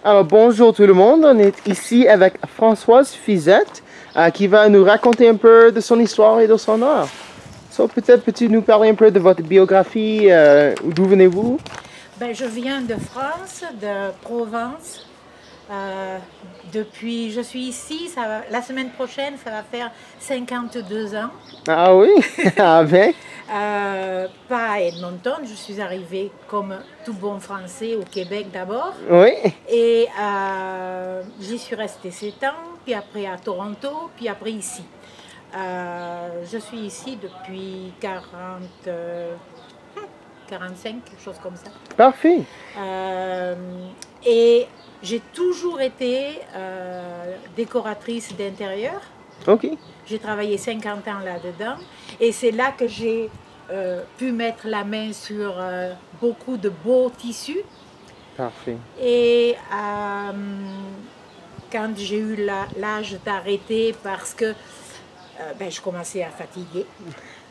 Alors bonjour tout le monde, on est ici avec Françoise Fizette qui va nous raconter un peu de son histoire et de son art. Peut-être peux-tu nous parler un peu de votre biographie, d'où venez-vous? Je viens de France, de Provence. Je suis ici, la semaine prochaine, ça va faire 52 ans. Ah oui? Ah bien? Pas à Edmonton, je suis arrivée comme tout bon Français au Québec d'abord. Oui. Et j'y suis restée 7 ans, puis après à Toronto, puis après ici. Je suis ici depuis 45, quelque chose comme ça. Parfait. Et j'ai toujours été décoratrice d'intérieur. Ok. J'ai travaillé 50 ans là-dedans. Et c'est là que j'ai pu mettre la main sur beaucoup de beaux tissus. Parfait. Et quand j'ai eu l'âge d'arrêter parce que je commençais à fatiguer.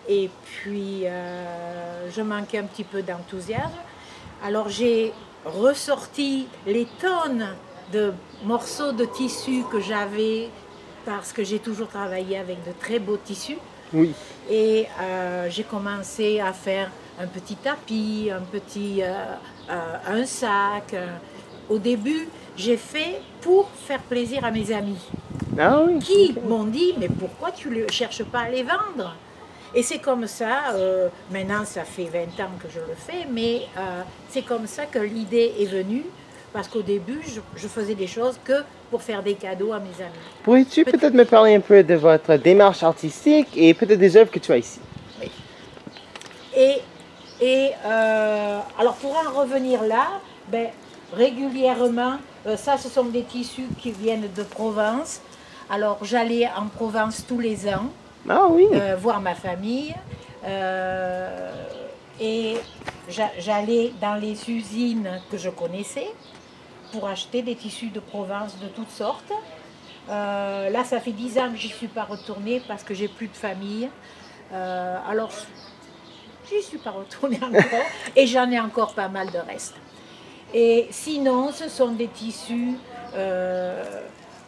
Et puis je manquais un petit peu d'enthousiasme. Alors j'ai ressorti les tonnes de morceaux de tissu que j'avais parce que j'ai toujours travaillé avec de très beaux tissus. Oui. Et j'ai commencé à faire un petit tapis, un sac. Au début, j'ai fait pour faire plaisir à mes amis. Ah oui. Qui m'ont dit, mais pourquoi tu ne cherches pas à les vendre? Et c'est comme ça, maintenant ça fait 20 ans que je le fais, mais c'est comme ça que l'idée est venue, parce qu'au début, je faisais des choses que pour faire des cadeaux à mes amis. Pourrais-tu peut-être me parler un peu de votre démarche artistique et peut-être des œuvres que tu as ici? Oui. Alors pour en revenir là, régulièrement, ça ce sont des tissus qui viennent de Provence. Alors j'allais en Provence tous les ans. Ah oui. Voir ma famille et j'allais dans les usines que je connaissais pour acheter des tissus de Provence de toutes sortes. Là, ça fait 10 ans que je n'y suis pas retournée parce que j'ai plus de famille. Alors, je n'y suis pas retournée encore et j'en ai encore pas mal de restes. Et sinon, ce sont des tissus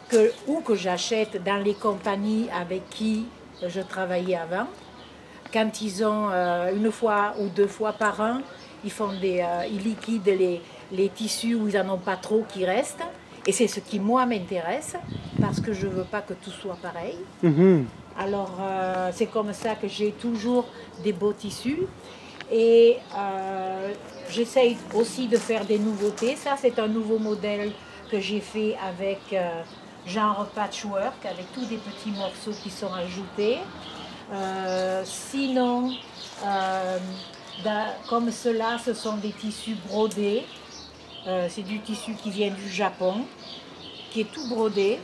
que j'achète dans les compagnies avec qui je travaillais avant. Quand ils ont une fois ou 2 fois par an, ils liquident les tissus où ils n'en ont pas trop qui restent. Et c'est ce qui, moi, m'intéresse, parce que je ne veux pas que tout soit pareil. Mm-hmm. Alors, c'est comme ça que j'ai toujours des beaux tissus. Et j'essaye aussi de faire des nouveautés. Ça, c'est un nouveau modèle que j'ai fait avec genre patchwork, avec tous des petits morceaux qui sont ajoutés. Sinon, comme cela, ce sont des tissus brodés. C'est du tissu qui vient du Japon, qui est tout brodé.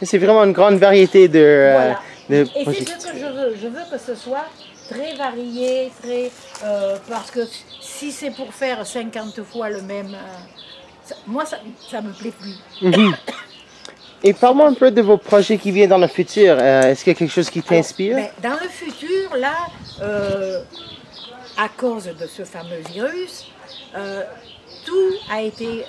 C'est vraiment une grande variété de, voilà. de Et c'est ce que je veux. Je veux que ce soit très varié, parce que si c'est pour faire 50 fois le même, moi ça me plaît plus. Mm-hmm. Et parle-moi un peu de vos projets qui viennent dans le futur. Est-ce qu'il y a quelque chose qui t'inspire? Dans le futur, là, à cause de ce fameux virus, tout a été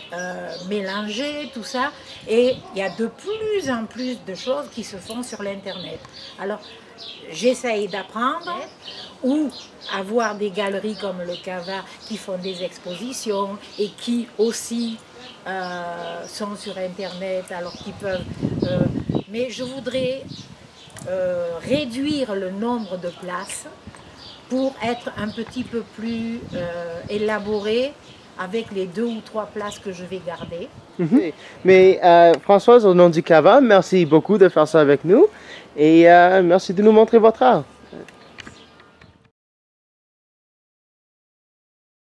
mélangé, tout ça, et il y a de plus en plus de choses qui se font sur l'Internet. Alors, j'essaye d'apprendre ou avoir des galeries comme le Cava qui font des expositions et qui aussi sont sur Internet, alors qu'ils peuvent... mais je voudrais réduire le nombre de places pour être un petit peu plus élaboré avec les 2 ou 3 places que je vais garder. Mm-hmm. Mais Françoise, au nom du Cava, merci beaucoup de faire ça avec nous et merci de nous montrer votre art.